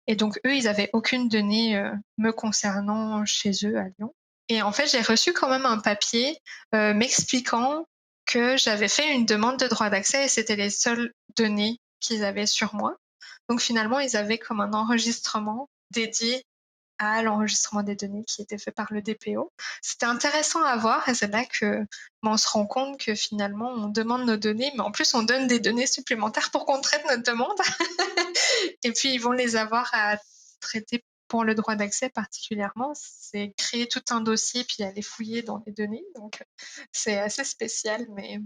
Et donc, eux, ils n'avaient aucune donnée me concernant chez eux à Lyon. Et en fait, j'ai reçu quand même un papier m'expliquant que j'avais fait une demande de droit d'accès et c'était les seules données qu'ils avaient sur moi. Donc finalement, ils avaient comme un enregistrement dédié à l'enregistrement des données qui était fait par le DPO. C'était intéressant à voir et c'est là que on se rend compte que finalement, on demande nos données, mais en plus, on donne des données supplémentaires pour qu'on traite notre demande. Et puis, ils vont les avoir à traiter pour le droit d'accès particulièrement. C'est créer tout un dossier puis aller fouiller dans les données. Donc, c'est assez spécial, mais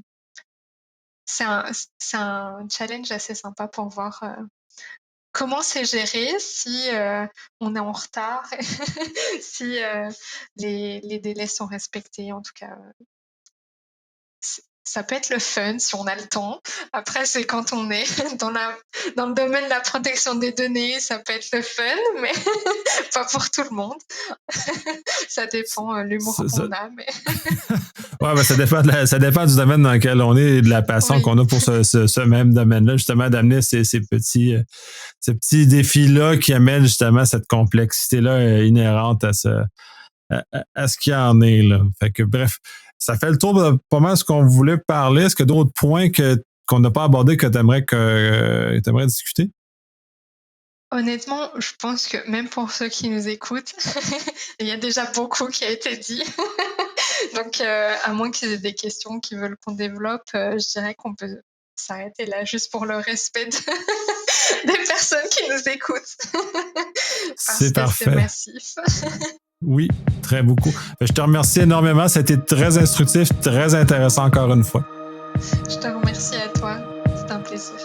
c'est un challenge assez sympa pour voir comment c'est géré si on est en retard, si les délais sont respectés. En tout cas, ça peut être le fun si on a le temps. Après, c'est quand on est dans le domaine de la protection des données, ça peut être le fun, mais pas pour tout le monde. Ça dépend l'humour qu'on a. Mais...
ouais, ben ça dépend du domaine dans lequel on est et de la passion qu'on a pour ce même domaine-là, justement, d'amener ces petits défis-là qui amènent justement cette complexité-là inhérente à ce qu'il y en est, là. Fait que, bref, ça fait le tour de pas mal ce qu'on voulait parler. Est-ce qu'il y a d'autres points qu'on n'a pas abordés que tu aimerais discuter?
Honnêtement, je pense que même pour ceux qui nous écoutent, il y a déjà beaucoup qui a été dit. Donc, à moins qu'ils aient des questions qu'ils veulent qu'on développe, je dirais qu'on peut s'arrêter là juste pour le respect des personnes qui nous écoutent.
C'est parfait.
C'est massif.
Oui, très beaucoup. Je te remercie énormément. C'était très instructif, très intéressant encore une fois.
Je te remercie à toi. C'est un plaisir.